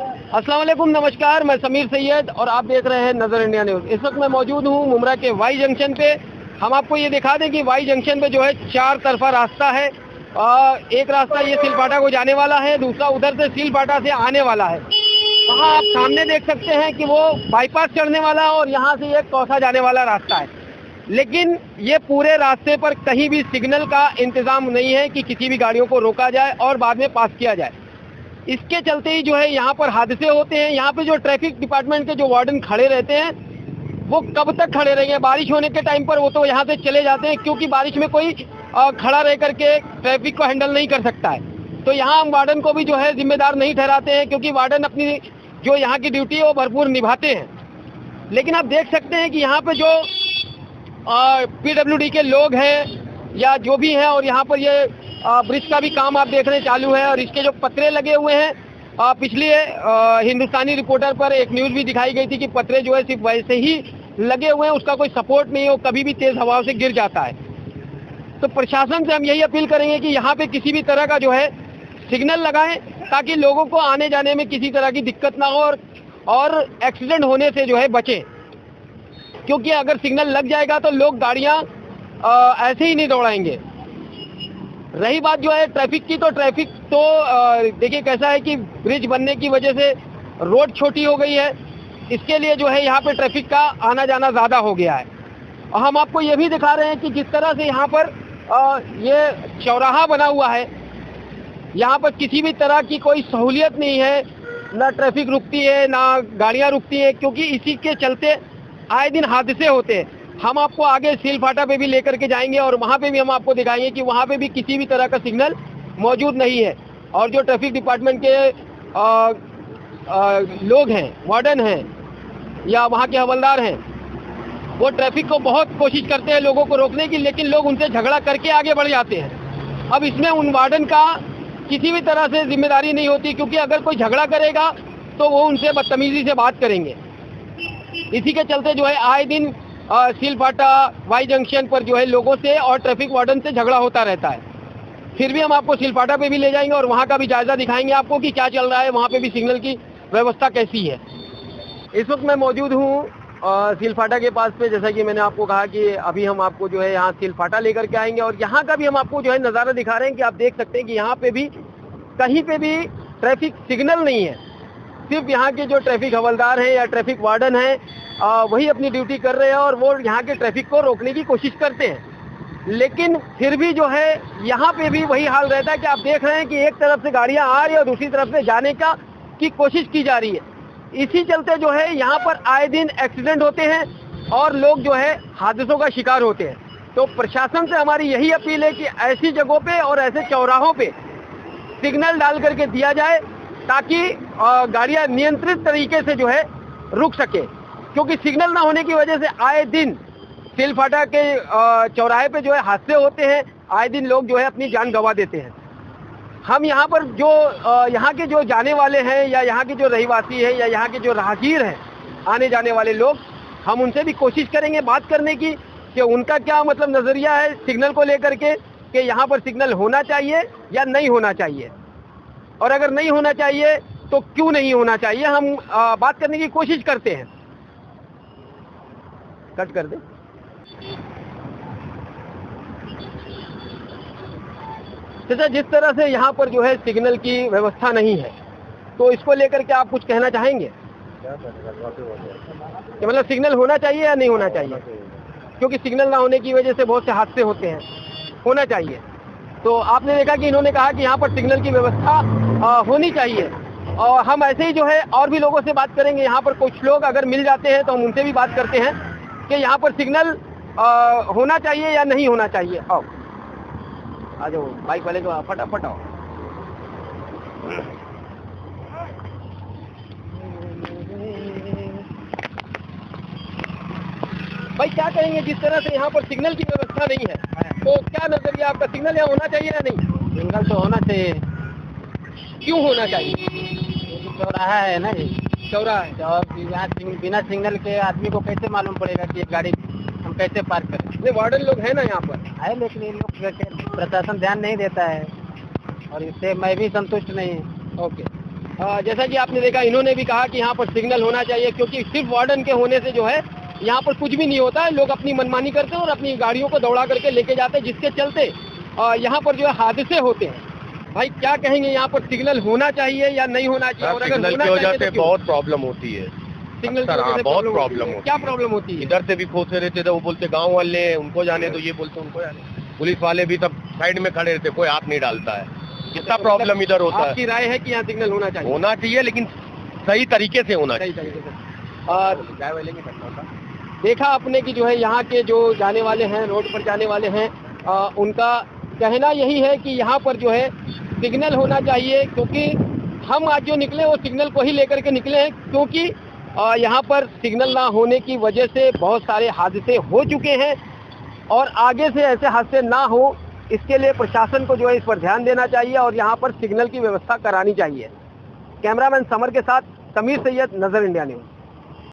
अस्सलाम वालेकुम, नमस्कार। मैं समीर सैयद और आप देख रहे हैं नज़र इंडिया न्यूज़। इस वक्त मैं मौजूद हूँ मुमरा के वाई जंक्शन पे। हम आपको ये दिखा दें कि वाई जंक्शन पे जो है 4 तरफा रास्ता है। एक रास्ता ये सिलपाटा को जाने वाला है, दूसरा उधर से सिलपाटा से आने वाला है। वहाँ आप सामने देख सकते हैं कि वो बाईपास चढ़ने वाला है और यहाँ से एक कौसा जाने वाला रास्ता है। लेकिन ये पूरे रास्ते पर कहीं भी सिग्नल का इंतज़ाम नहीं है कि किसी भी गाड़ियों को रोका जाए और बाद में पास किया जाए। इसके चलते ही जो है यहाँ पर हादसे होते हैं। यहाँ पे जो ट्रैफिक डिपार्टमेंट के जो वार्डन खड़े रहते हैं वो कब तक खड़े रहेंगे? बारिश होने के टाइम पर वो तो यहाँ से चले जाते हैं, क्योंकि बारिश में कोई खड़ा रह करके ट्रैफिक को हैंडल नहीं कर सकता है। तो यहाँ हम वार्डन को भी जो है जिम्मेदार नहीं ठहराते हैं, क्योंकि वार्डन अपनी जो यहाँ की ड्यूटी है वो भरपूर निभाते हैं। लेकिन आप देख सकते हैं कि यहाँ पे जो PWD के लोग हैं या जो भी हैं, और यहाँ पर ये ब्रिज का भी काम आप देख रहे हैं चालू है, और इसके जो पतरे लगे हुए हैं, पिछले हिंदुस्तानी रिपोर्टर पर एक न्यूज़ भी दिखाई गई थी कि पतरे जो है सिर्फ वैसे ही लगे हुए हैं, उसका कोई सपोर्ट नहीं है, वो कभी भी तेज़ हवाओं से गिर जाता है। तो प्रशासन से हम यही अपील करेंगे कि यहाँ पे किसी भी तरह का जो है सिग्नल लगाएं, ताकि लोगों को आने जाने में किसी तरह की दिक्कत ना हो और एक्सीडेंट होने से जो है बचें। क्योंकि अगर सिग्नल लग जाएगा तो लोग गाड़ियाँ ऐसे ही नहीं दौड़ाएंगे। रही बात जो है ट्रैफिक की, तो ट्रैफिक तो देखिए कैसा है कि ब्रिज बनने की वजह से रोड छोटी हो गई है। इसके लिए जो है यहाँ पे ट्रैफिक का आना जाना ज़्यादा हो गया है। और हम आपको ये भी दिखा रहे हैं कि जिस तरह से यहाँ पर ये चौराहा बना हुआ है, यहाँ पर किसी भी तरह की कोई सहूलियत नहीं है, ना ट्रैफिक रुकती है ना गाड़ियाँ रुकती हैं, क्योंकि इसी के चलते आए दिन हादसे होते हैं। हम आपको आगे सिलफाटा पे भी लेकर के जाएंगे और वहाँ पे भी हम आपको दिखाएंगे कि वहाँ पे भी किसी भी तरह का सिग्नल मौजूद नहीं है। और जो ट्रैफिक डिपार्टमेंट के लोग हैं, वार्डन हैं या वहाँ के हवलदार हैं, वो ट्रैफिक को बहुत कोशिश करते हैं लोगों को रोकने की, लेकिन लोग उनसे झगड़ा करके आगे बढ़ जाते हैं। अब इसमें उन वार्डन का किसी भी तरह से जिम्मेदारी नहीं होती, क्योंकि अगर कोई झगड़ा करेगा तो वो उनसे बदतमीजी से बात करेंगे। इसी के चलते जो है आए दिन सिलफाटा वाई जंक्शन पर जो है लोगों से और ट्रैफिक वार्डन से झगड़ा होता रहता है। फिर भी हम आपको सिलफाटा पे भी ले जाएंगे और वहाँ का भी जायज़ा दिखाएंगे आपको कि क्या चल रहा है, वहाँ पे भी सिग्नल की व्यवस्था कैसी है। इस वक्त मैं मौजूद हूँ सिलफाटा के पास पे। जैसा कि मैंने आपको कहा कि अभी हम आपको जो है यहाँ सिलफाटा लेकर के आएंगे और यहाँ का भी हम आपको जो है नज़ारा दिखा रहे हैं कि आप देख सकते हैं कि यहाँ पे भी कहीं पे भी ट्रैफिक सिग्नल नहीं है। सिर्फ यहाँ के जो ट्रैफिक हवलदार हैं या ट्रैफिक वार्डन हैं वही अपनी ड्यूटी कर रहे हैं और वो यहाँ के ट्रैफिक को रोकने की कोशिश करते हैं। लेकिन फिर भी जो है यहाँ पे भी वही हाल रहता है कि आप देख रहे हैं कि एक तरफ से गाड़ियाँ आ रही है और दूसरी तरफ से जाने की कोशिश की जा रही है। इसी चलते जो है यहाँ पर आए दिन एक्सीडेंट होते हैं और लोग जो है हादसों का शिकार होते हैं। तो प्रशासन से हमारी यही अपील है कि ऐसी जगहों पे और ऐसे चौराहों पे सिग्नल डाल करके दिया जाए, ताकि गाड़ियाँ नियंत्रित तरीके से जो है रुक सके। क्योंकि सिग्नल ना होने की वजह से आए दिन सिलफाटा के चौराहे पे जो है हादसे होते हैं, आए दिन लोग जो है अपनी जान गंवा देते हैं। हम यहाँ पर जो यहाँ के जो जाने वाले हैं या यहाँ के जो रहीवासी हैं या यहाँ के जो राहगीर हैं, आने जाने वाले लोग, हम उनसे भी कोशिश करेंगे बात करने की कि उनका क्या मतलब नज़रिया है सिग्नल को लेकर के, कि यहाँ पर सिग्नल होना चाहिए या नहीं होना चाहिए, और अगर नहीं होना चाहिए तो क्यों नहीं होना चाहिए। हम बात करने की कोशिश करते हैं। कट कर दे। तो जिस तरह से यहाँ पर जो है सिग्नल की व्यवस्था नहीं है, तो इसको लेकर के आप कुछ कहना चाहेंगे कि मतलब सिग्नल होना चाहिए या नहीं होना चाहिए? क्योंकि सिग्नल ना होने की वजह से बहुत से हादसे होते हैं, होना चाहिए। तो आपने देखा कि इन्होंने कहा कि यहाँ पर सिग्नल की व्यवस्था होनी चाहिए, और हम ऐसे ही जो है और भी लोगों से बात करेंगे। यहाँ पर कुछ लोग अगर मिल जाते हैं तो हम उनसे भी बात करते हैं कि यहाँ पर सिग्नल होना चाहिए या नहीं होना चाहिए। आओ आ जाओ बाइक वाले को फटाफट आओ। भाई क्या कहेंगे, जिस तरह से यहाँ पर सिग्नल की व्यवस्था नहीं है, तो क्या नजरिया आपका, सिग्नल यहाँ होना चाहिए या नहीं? सिग्नल तो होना चाहिए। क्यों होना चाहिए? चौराहा है ना जी, चौराहा है। तो यहाँ बिना सिग्नल के आदमी को कैसे मालूम पड़ेगा कि गाड़ी हम कैसे पार करें? नहीं, वार्डन लोग हैं ना यहाँ पर है, लेकिन ये लोग प्रशासन ध्यान नहीं देता है और इससे मैं भी संतुष्ट नहीं हूँ। ओके, जैसा कि आपने देखा, इन्होंने भी कहा कि यहाँ पर सिग्नल होना चाहिए, क्योंकि सिर्फ वार्डन के होने से जो है यहाँ पर कुछ भी नहीं होता है। लोग अपनी मनमानी करते हैं और अपनी गाड़ियों को दौड़ा करके लेके जाते हैं, जिसके चलते यहाँ पर जो है हादसे होते हैं। भाई क्या कहेंगे, यहाँ पर सिग्नल होना चाहिए या नहीं होना चाहिए? और अगर सिग्नल की वजह से बहुत प्रॉब्लम होती है। सिग्नल की अक्सर, वजह हाँ, से बहुत प्रॉब्लम प्रॉब्लम होती है। होती क्या है। प्रॉब्लम होती है? इधर से भी खोसे रहते थे, वो बोलते गांव वाले उनको जाने तो, ये बोलते उनको जाने। पुलिस वाले भी सब साइड में खड़े रहते, कोई हाथ नहीं डालता है। कितना प्रॉब्लम इधर होता है। आपकी राय है कि यहाँ सिग्नल होना चाहिए? होना चाहिए, लेकिन सही तरीके से होना सही चाहिए। तरीके से। और देखा आपने कि जो है यहाँ के जो जाने वाले हैं, रोड पर जाने वाले हैं, उनका कहना यही है कि यहाँ पर जो है सिग्नल होना चाहिए, क्योंकि हम आज जो निकले वो सिग्नल को ही लेकर के निकले हैं, क्योंकि यहाँ पर सिग्नल ना होने की वजह से बहुत सारे हादसे हो चुके हैं और आगे से ऐसे हादसे ना हो, इसके लिए प्रशासन को जो है इस पर ध्यान देना चाहिए और यहाँ पर सिग्नल की व्यवस्था करानी चाहिए। कैमरामैन समर के साथ समीर सैयद, नजर इंडिया न्यूज़।